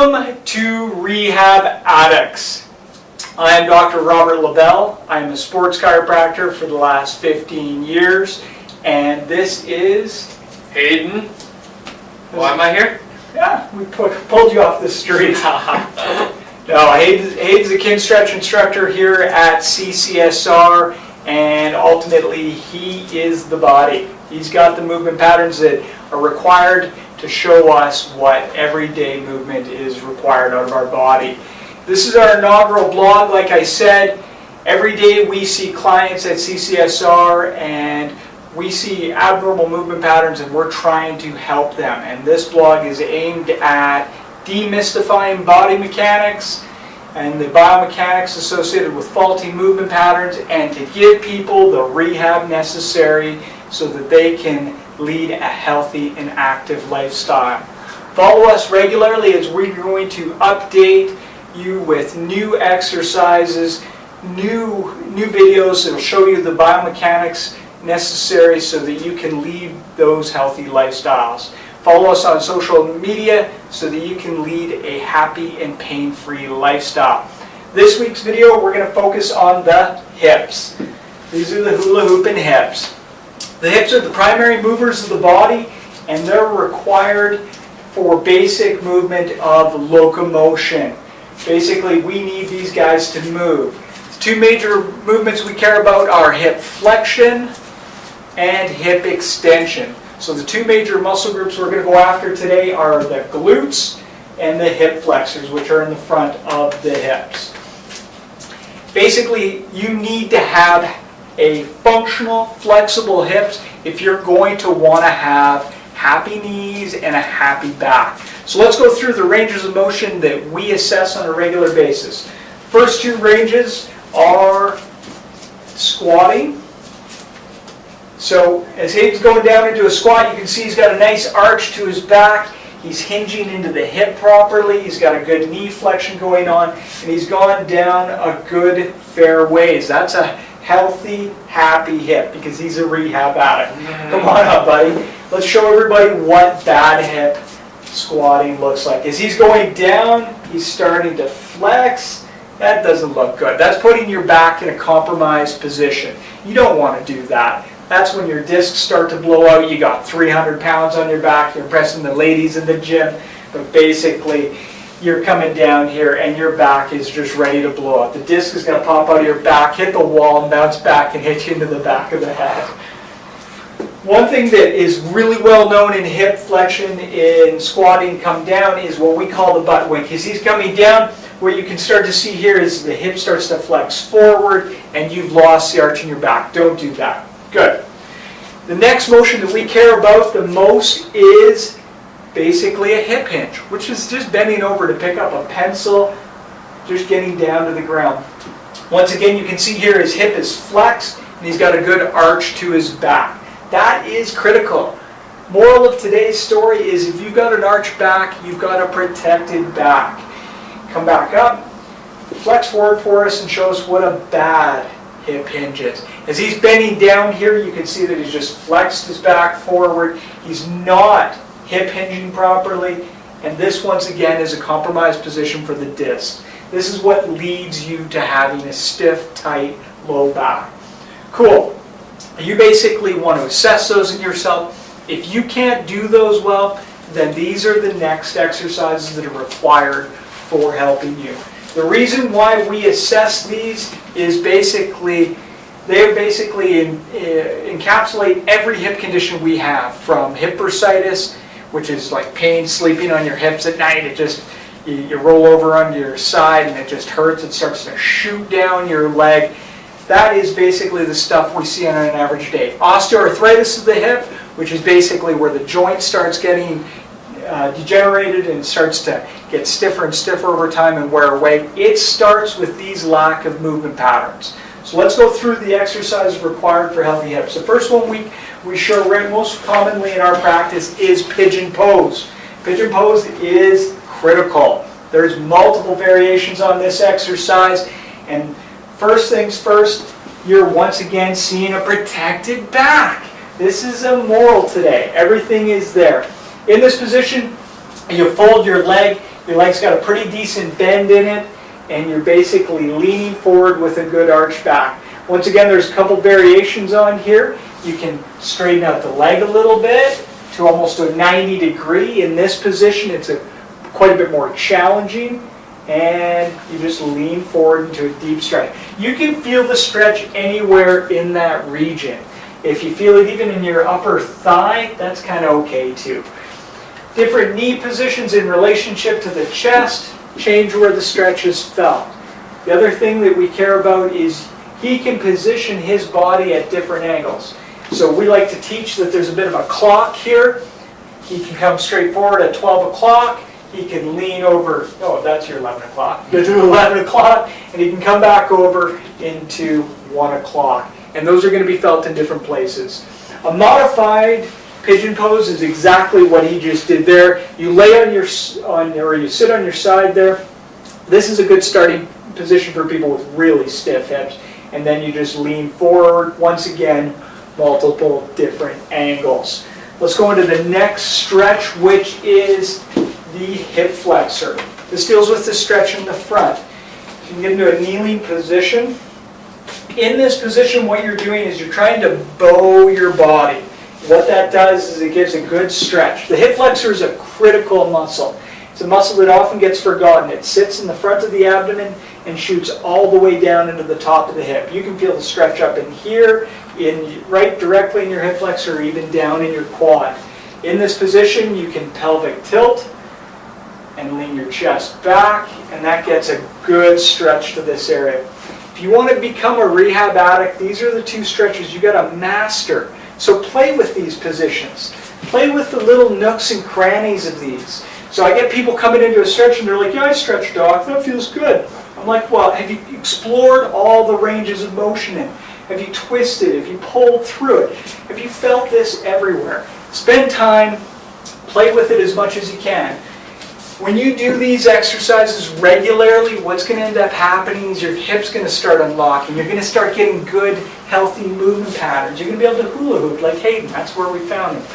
Welcome to Rehab Addicts. I am Dr. Robert LaBelle. I am a sports chiropractor for the last 15 years, and this is Hayden. Why am I here? Yeah, we pulled you off the street. No, Hayden's a kin stretch instructor here at CCSR, and ultimately he is the body. He's got the movement patterns that are required to show us what everyday movement is required out of our body. This is our inaugural blog. Like I said, every day we see clients at CCSR and we see abnormal movement patterns and we're trying to help them. And this blog is aimed at demystifying body mechanics and the biomechanics associated with faulty movement patterns, and to give people the rehab necessary so that they can lead a healthy and active lifestyle. Follow us regularly as we're going to update you with new exercises, new videos that will show you the biomechanics necessary so that you can lead those healthy lifestyles. Follow us on social media so that you can lead a happy and pain-free lifestyle. This week's video, we're going to focus on the hips. These are the hula hooping hips. The hips are the primary movers of the body, and they're required for basic movement of locomotion. Basically, we need these guys to move. The two major movements we care about are hip flexion and hip extension. So the two major muscle groups we're going to go after today are the glutes and the hip flexors, which are in the front of the hips. Basically, you need to have a functional, flexible hips if you're going to want to have happy knees and a happy back. So let's go through the ranges of motion that we assess on a regular basis. First two ranges are squatting. So as Hayden's going down into a squat, you can see he's got a nice arch to his back. He's hinging into the hip properly. He's got a good knee flexion going on, and he's gone down a good fair ways. That's a healthy, happy hip because he's a rehab addict. Come on up, buddy. Let's show everybody what bad hip squatting looks like. As he's going down, he's starting to flex. That doesn't look good. That's putting your back in a compromised position. You don't want to do that. That's when your discs start to blow out. You got 300 pounds on your back. You're impressing the ladies in the gym. But basically, you're coming down here and your back is just ready to blow out. The disc is going to pop out of your back, hit the wall, and bounce back and hit you into the back of the head. One thing that is really well known in hip flexion, in squatting come down, is what we call the butt wink. As he's coming down, what you can start to see here is the hip starts to flex forward and you've lost the arch in your back. Don't do that. Good. The next motion that we care about the most is basically a hip hinge, which is just bending over to pick up a pencil, just getting down to the ground. Once again, you can see here his hip is flexed and he's got a good arch to his back. That is critical. Moral of today's story is if you've got an arched back, you've got a protected back. Come back up, flex forward for us and show us what a bad hip hinge is. As he's bending down here, you can see that he's just flexed his back forward. He's not hip hinging properly, and this once again is a compromised position for the disc. This is what leads you to having a stiff, tight, low back. Cool. You basically want to assess those in yourself. If you can't do those well, then these are the next exercises that are required for helping you. The reason why we assess these is basically, they basically encapsulate every hip condition we have, from hip bursitis, which is like pain sleeping on your hips at night. It just, you roll over on your side and it just hurts. It starts to shoot down your leg. That is basically the stuff we see on an average day. Osteoarthritis of the hip, which is basically where the joint starts getting degenerated and starts to get stiffer and stiffer over time and wear away. It starts with these lack of movement patterns. So let's go through the exercises required for healthy hips. The first one we show most commonly in our practice is Pigeon Pose. Pigeon Pose is critical. There's multiple variations on this exercise, and first things first, you're once again seeing a protected back. This is a moral today. Everything is there. In this position, you fold your leg, Your leg's got a pretty decent bend in it, and you're basically leaning forward with a good arch back. Once again, there's a couple variations on here. You can straighten out the leg a little bit to almost a 90 degree. In this position, it's quite a bit more challenging, and you just lean forward into a deep stretch. You can feel the stretch anywhere in that region. If you feel it even in your upper thigh, that's kind of okay too. Different knee positions in relationship to the chest change where the stretch is felt. The other thing that we care about is he can position his body at different angles. So we like to teach that there's a bit of a clock here. He can come straight forward at 12 o'clock. He can lean over, oh, that's your 11 o'clock. Go to 11 o'clock, and he can come back over into 1 o'clock. And those are going to be felt in different places. A modified pigeon pose is exactly what he just did there. You lay on your, or you sit on your side there. This is a good starting position for people with really stiff hips. And then you just lean forward, once again, multiple different angles. Let's go into the next stretch, which is the hip flexor. This deals with the stretch in the front. You can get into a kneeling position. In this position, what you're doing is you're trying to bow your body. What that does is it gives a good stretch. The hip flexor is a critical muscle. It's a muscle that often gets forgotten. It sits in the front of the abdomen and shoots all the way down into the top of the hip. You can feel the stretch up in here, right directly in your hip flexor, or even down in your quad. In this position, you can pelvic tilt and lean your chest back, and that gets a good stretch to this area. If you want to become a rehab addict, these are the two stretches you got to master. So play with these positions. Play with the little nooks and crannies of these. So I get people coming into a stretch and they're like, yeah, I stretch, doc, that feels good. I'm like, well, have you explored all the ranges of motion in? Have you twisted? Have you pulled through it? Have you felt this everywhere? Spend time, play with it as much as you can. When you do these exercises regularly, what's going to end up happening is your hip's going to start unlocking. You're going to start getting good, healthy movement patterns. You're going to be able to hula hoop like Hayden. That's where we found him.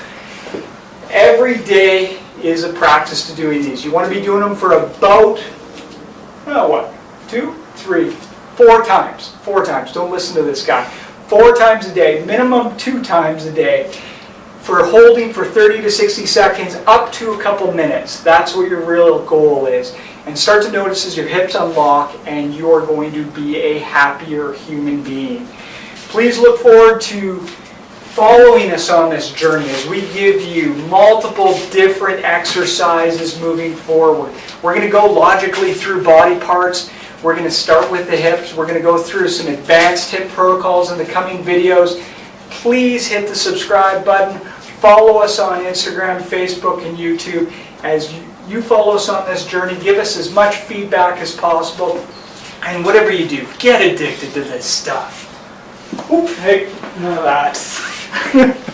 Every day is a practice to doing these. You want to be doing them for about, 2, 3, 4 times. 4 times. Don't listen to this guy. 4 times a day, minimum 2 times a day, for holding for 30 to 60 seconds, up to a couple minutes. That's what your real goal is. And start to notice as your hips unlock, and you're going to be a happier human being. Please look forward to following us on this journey as we give you multiple different exercises moving forward. We're going to go logically through body parts. We're going to start with the hips. We're going to go through some advanced hip protocols in the coming videos. Please hit the subscribe button. Follow us on Instagram, Facebook, and YouTube. As you follow us on this journey, give us as much feedback as possible. And whatever you do, get addicted to this stuff. Oop, hey, none of that.